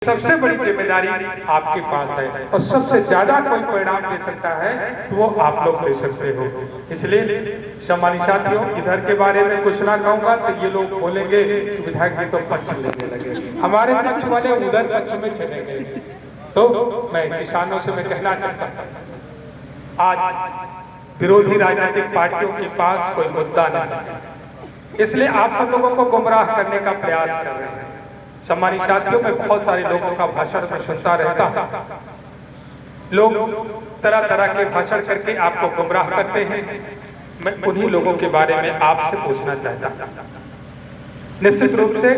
सबसे बड़ी जिम्मेदारी आपके पास है और सबसे ज्यादा कोई परिणाम दे सकता है तो वो आप लोग दे सकते हो। इसलिए सम्मानित साथियों, इधर के बारे में कुछ ना कहूंगा तो ये लोग बोलेंगे कि विधायक जी तो पक्ष लेने लगे, हमारे पक्ष वाले उधर पक्ष में चले गए। तो मैं किसानों से मैं कहना चाहता हूँ, आज विरोधी राजनीतिक पार्टियों के पास कोई मुद्दा नहीं, इसलिए आप सब लोगों को गुमराह करने का प्रयास कर रहे हैं। सम्मानित साथियों, मैं बहुत सारे लोगों का भाषण में सुनता रहता हूं, लोग तरह तरह के भाषण करके आपको गुमराह करते हैं। मैं उन्हीं लोगों के बारे में आपसे पूछना चाहता हूं। निश्चित रूप से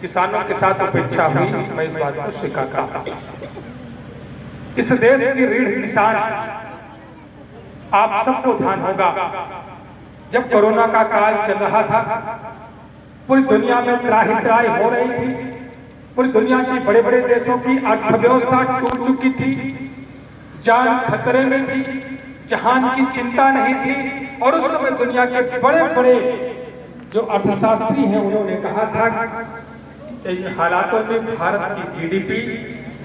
किसानों के साथ उपेक्षा हुई, मैं इस बात को स्वीकारता हूं। इस देश की रीढ़ किसान, आप सबको ध्यान होगा जब कोरोना का काल चल रहा था, पूरी दुनिया में त्राही त्राही हो रही थी, पूरी दुनिया की बड़े बड़े देशों की अर्थव्यवस्था टूट चुकी थी, जान खतरे में थी, जहान की चिंता नहीं थी। और उस समय दुनिया के बड़े बड़े जो अर्थशास्त्री हैं उन्होंने कहा था इन हालातों में भारत की जीडीपी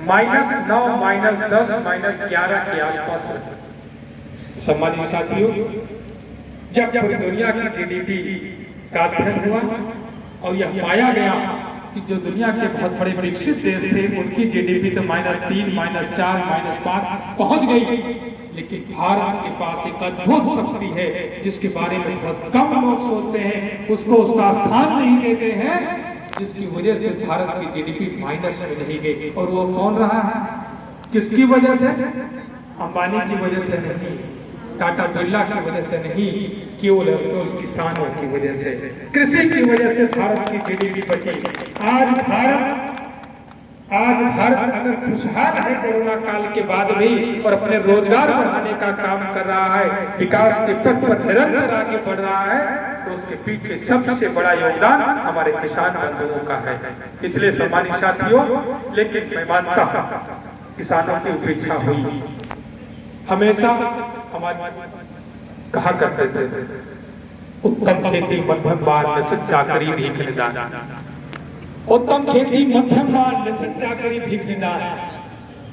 -9, -10, -11 के आसपास है। सम्मानित साथियों, जब पूरी दुनिया की जीडीपी का अध्ययन हुआ और यह पाया गया कि जो दुनिया के बहुत बड़े विकसित देश थे उनकी जीडीपी तो -3, -4, -5 पहुंच गई, लेकिन भारत के पास एक अद्भुत शक्ति है जिसके बारे में बहुत कम लोग सोचते हैं, उसको उसका स्थान नहीं देते हैं, जिसकी वजह से भारत की जीडीपी माइनस में नहीं गई। और वो कौन रहा है? किसकी वजह से? अंबानी की वजह से नहीं, टाटा बिरला की वजह से नहीं, केवल किसानों की वजह से, कृषि की वजह से भारत की जीडीपी बची। आज भारत अगर खुशहाल है कोरोना काल के बाद भी और अपने रोजगार बढ़ाने का काम कर रहा है, विकास के पथ पर निरंतर आगे बढ़ रहा है, तो उसके पीछे सबसे बड़ा योगदान हमारे किसान बंधुओं का है। इसलिए सम्मानित साथियों, लेकिन मैं मानता हूं किसानों की उपेक्षा हुई। हमेशा हमारे कहा करते थे उत्तम खेती मध्यम बार निश्चित चाकरी भीख निदान, उत्तम खेती मध्यम बार निश्चित चाकरी भीख निदान।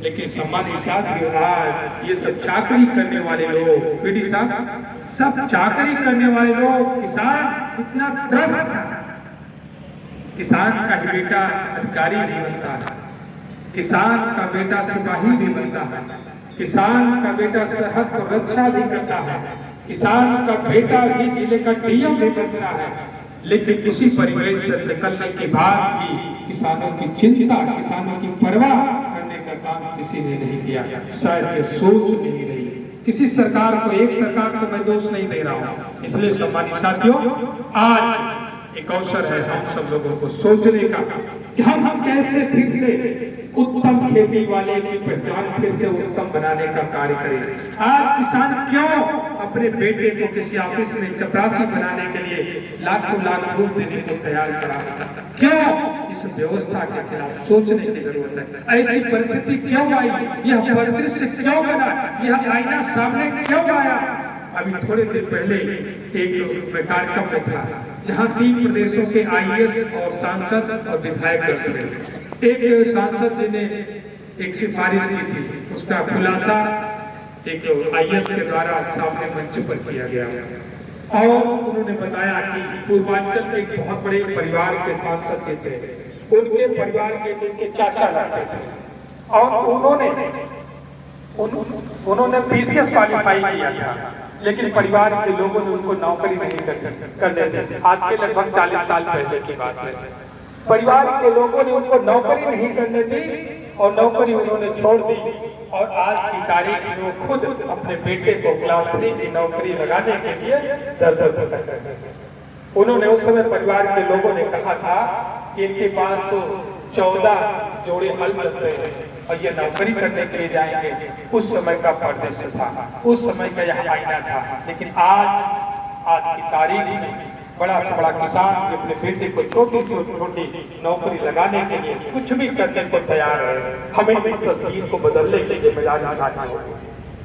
लेकिन सम्मानित साथियों, आज ये सब चाकरी करने वाले लोग, पीडी साहब, सब चाकरी करने वाले लोग, किसान इतना त्रस्त है, किसान का ही बेटा अधिकारी भी बनता है, किसान का बेटा सिपाही भी बनता है, किसान का बेटा सरहद पर रक्षा भी करता है, किसान का बेटा भी जिले का डीएम भी बनता है। लेकिन उसी परिवेश से निकलने के बाद भी किसानों की चिंता, किसानों की परवाह करने का काम किसी ने नहीं किया। शायद ये सोच नहीं रही किसी सरकार को, एक सरकार को मैं दोष नहीं दे रहा हूँ। इसलिए सम्मानित साथियों, आज एक अवसर है हम सब लोगों को सोचने का कि हम कैसे फिर से उत्तम खेती वाले की पहचान फिर से उत्तम बनाने का कार्य करें। आज किसान क्यों अपने बेटे को किसी ऑफिस में चपरासी बनाने के लिए लाखों लाख घूस देने को तैयार करा? क्यों? इस व्यवस्था के खिलाफ सोचने की जरूरत है। ऐसी परिस्थिति क्यों आई? यह परिदृश्य क्यों बना? यह आईना सामने क्यों आया? अभी थोड़े दिन पहले एक कार्यक्रम में था जहाँ 3 प्रदेशों के आईएएस और सांसद और विधायक गए। एक सांसद जी ने एक सिफारिश की थी, उसका खुलासा एक आईएएस के द्वारा सामने मंच पर किया गया और उन्होंने बताया कि पूर्वांचल के एक बहुत बड़े परिवार के सांसद के थे, उनके परिवार के उनके चाचा लगते थे और उन्होंने पीसीएस क्वालिफाई किया था, लेकिन परिवार के लोगों ने उनको नौकरी नहीं करने दी। आज के लगभग 40 साल पहले की बात है। परिवार के लोगों ने उनको नौकरी नहीं करने दी और नौकरी उन्होंने छोड़ दी और आज की तारीख में वो खुद अपने बेटे को क्लास 3 की नौकरी लगाने के लिए दर-दर भटक रहे हैं। उन्होंने उस समय परिवार के लोगों ने कहा था कि इनके पास तो 14 जोड़े हल चल रहे हैं और ये नौकरी करने के लिए जाएंगे। उस समय का परिदृश्य था, उस समय का यह आईना था। लेकिन आज की तारीख में बड़ा से बड़ा किसान अपने बेटे को छोटी से छोटी नौकरी लगाने के लिए कुछ भी करने को तैयार है। हमें इस तस्वीर को बदलने की जिम्मेदारी उठानी होगी।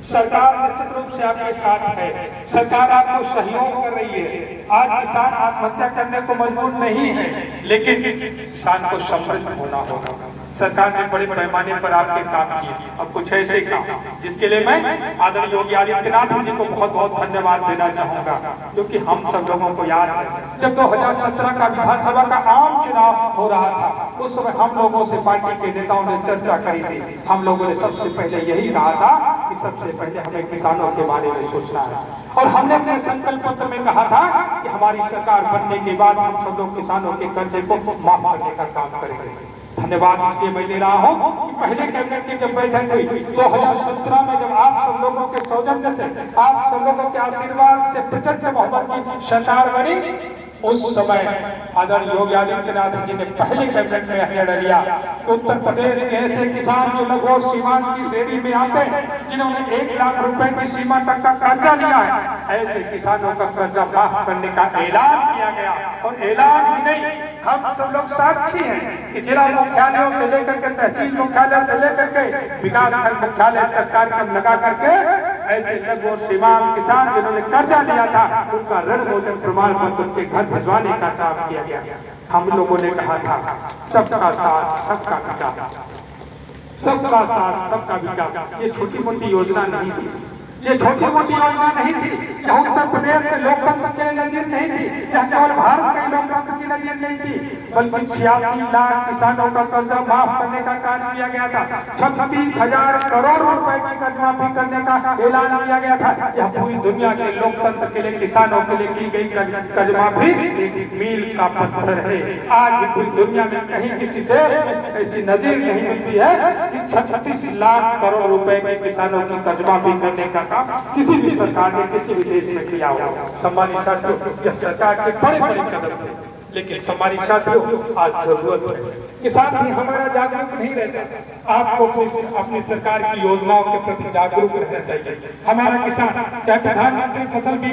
सरकार निश्चित रूप से आपके साथ है, सरकार आपको सहयोग कर रही है। आज किसान आत्महत्या करने को मजबूर नहीं है, लेकिन किसान को समृद्ध होना होगा, सरकार ने बड़े पैमाने पर आपके काम किए और कुछ ऐसे काम जिसके लिए मैं आदरणीय योगी आदित्यनाथ जी को बहुत बहुत धन्यवाद देना चाहूंगा, क्योंकि हम सब लोगों को याद है जब 2017 का विधानसभा का आम चुनाव हो रहा था, उस समय हम लोगों से पार्टी के नेताओं ने चर्चा करी थी। हम लोगों ने सबसे पहले यही कहा था कि सबसे पहले हमें किसानों के बारे में सोचना है, और हमने अपने संकल्प पत्र में कहा था कि हमारी सरकार बनने के बाद हम सब लोग किसानों के कर्जे को माफ करने का काम करेंगे। धन्यवाद इसलिए मैं दे रहा हूं कि पहले कैबिनेट की जब बैठक हुई 2017 में, जब आप सब लोगों के सौजन्य से, आप सब लोगों के आशीर्वाद से प्रचंड बहुमत की सरकार बनी, उस समय आदरणीय योगी आदित्यनाथ जी ने पहले कैबिनेट में निर्णय लिया कि उत्तर प्रदेश के ऐसे किसान जो लघु और सीमांत की श्रेणी में आते हैं, जिन्होंने 1 लाख रुपए की सीमा तक का कर्जा लिया है, ऐसे किसानों का कर्जा माफ करने का ऐलान किया गया। और ऐलान ही नहीं, हम सब लोग साक्षी हैं कि जिला मुख्यालयों से लेकर के तहसील मुख्यालय से लेकर के विकास खंड मुख्यालय तक कार्यक्रम लगा करके ऐसे लघु और सीमांत किसान जिन्होंने कर्जा लिया था, उनका ऋण मोचन प्रमाण पत्र उनके घर भिजवाने का काम किया गया। हम लोगों ने कहा था सबका साथ सबका विकास, सबका साथ सबका विकास। ये छोटी मोटी योजना नहीं थी, ये छोटी मोटी योजना नहीं थी, यह उत्तर प्रदेश के लोकतंत्र के लिए नजीर नहीं थी, यह केवल भारत के लोकतंत्र की नजीर नहीं थी, बल्कि 86 लाख किसानों का कर्जा माफ करने का कार्य किया गया था। 36,000 करोड़ रुपए की कर्ज माफी करने का ऐलान किया गया था। यह पूरी दुनिया के लोकतंत्र के लिए, किसानों के लिए की गई कर्ज माफी एक मील का पत्थर है। आज भी पूरी दुनिया में कहीं किसी देश में ऐसी नजीर नहीं मिलती है कि 36 लाख करोड़ रुपए के किसानों की कर्ज माफी करने का किसी भी सरकार ने किसी भी देश में किया हो। सम्मानित साथियों, यह सरकार के बड़े बड़े कदम थे, लेकिन सम्मानित साथियों आज जरूरत है किसान भी हमारा जागरूक नहीं रहता। आपको अपनी सरकार की योजनाओं के प्रति जागरूक रहना चाहिए। हमारा किसान चाहे प्रधानमंत्री फसल बीमा